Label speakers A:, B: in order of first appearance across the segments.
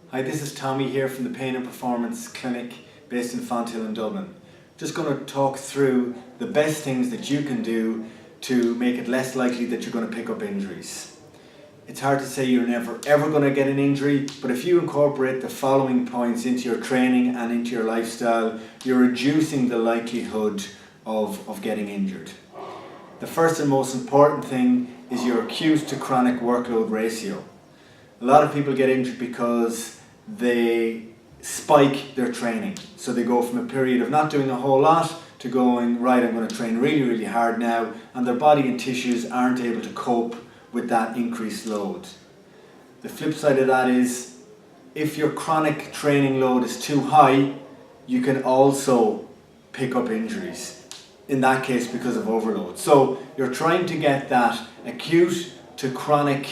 A: Hi, this is Tommy here from the Pain and Performance Clinic based in Fonthill in Dublin. Just going to talk through the best things that you can do to make it less likely that you're going to pick up injuries. It's hard to say you're never ever going to get an injury, but if you incorporate the following points into your training and into your lifestyle, you're reducing the likelihood of getting injured. The first and most important thing is your acute to chronic workload ratio. A lot of people get injured because they spike their training. So they go from a period of not doing a whole lot to going, right, I'm going to train really, really hard now, and their body and tissues aren't able to cope with that increased load. The flip side of that is, if your chronic training load is too high, you can also pick up injuries. In that case, because of overload. So you're trying to get that acute to chronic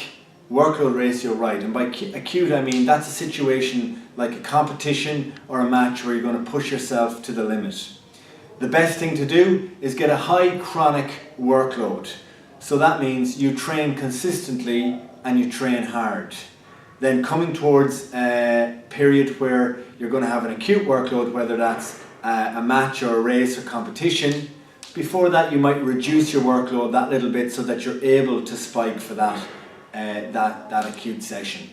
A: workload ratio right, and by acute I mean that's a situation like a competition or a match where you're going to push yourself to the limit. The best thing to do is get a high chronic workload. So that means you train consistently and you train hard. Then coming towards a period where you're going to have an acute workload, whether that's a match or a race or competition, before that you might reduce your workload that little bit so that you're able to spike for that acute session.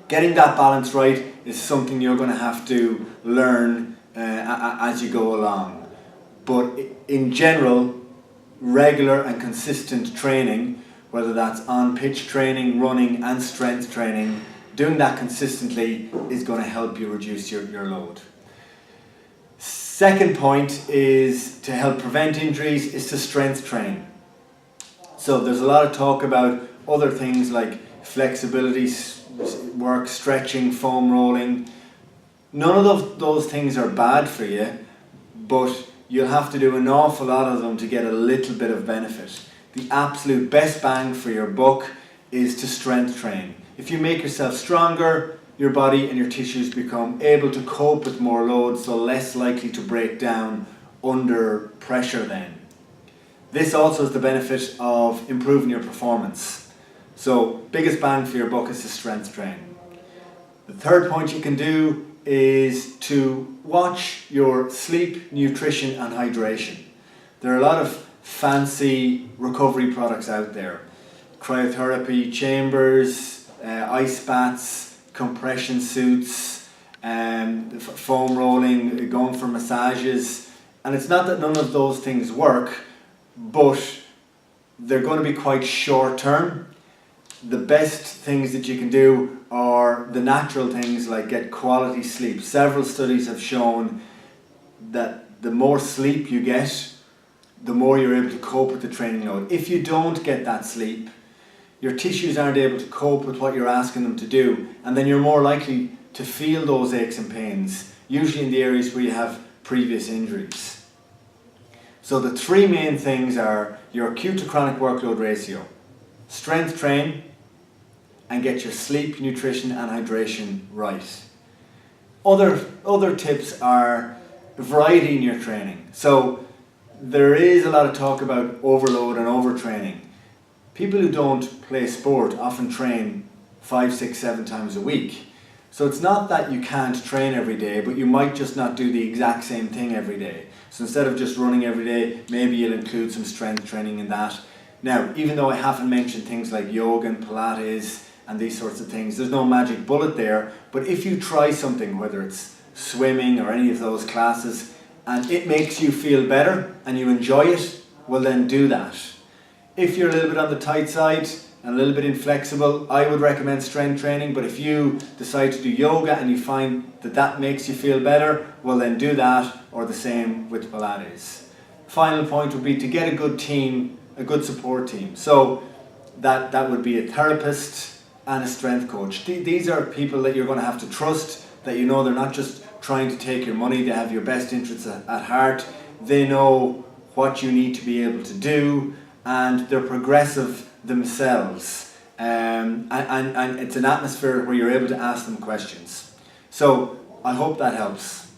A: Getting that balance right is something you're going to have to learn as you go along. But in general, regular and consistent training, whether that's on pitch training, running and strength training, doing that consistently is going to help you reduce your load. Second point is to help prevent injuries is to strength train. So there's a lot of talk about other things like flexibility work, stretching, foam rolling. None of those things are bad for you, but you'll have to do an awful lot of them to get a little bit of benefit. The absolute best bang for your buck is to strength train. If you make yourself stronger, your body and your tissues become able to cope with more load, so less likely to break down under pressure then. This also has the benefit of improving your performance. So biggest bang for your buck is to strength train. The third point you can do is to watch your sleep, nutrition and hydration. There are a lot of fancy recovery products out there. Cryotherapy chambers, ice baths, compression suits, foam rolling, going for massages. And it's not that none of those things work, but they're going to be quite short term. The best things that you can do are the natural things like get quality sleep. Several studies have shown that the more sleep you get, the more you're able to cope with the training load. If you don't get that sleep, your tissues aren't able to cope with what you're asking them to do, and then you're more likely to feel those aches and pains, usually in the areas where you have previous injuries. So the three main things are your acute to chronic workload ratio, strength train, and get your sleep, nutrition and hydration right. Other tips are variety in your training. So there is a lot of talk about overload and overtraining. People who don't play sport often train 5, 6, 7 times a week. So it's not that you can't train every day, but you might just not do the exact same thing every day. So instead of just running every day, maybe you'll include some strength training in that. Now, even though I haven't mentioned things like yoga and Pilates and these sorts of things, there's no magic bullet there, but if you try something, whether it's swimming or any of those classes, and it makes you feel better and you enjoy it, well then do that. If you're a little bit on the tight side and a little bit inflexible, I would recommend strength training, but if you decide to do yoga and you find that that makes you feel better, well then do that, or the same with Pilates. Final point would be to get a good team, a good support team. So that would be a therapist and a strength coach. These are people that you're going to have to trust, that you know they're not just trying to take your money, they have your best interests at heart, they know what you need to be able to do, and they're progressive themselves. And it's an atmosphere where you're able to ask them questions. So I hope that helps.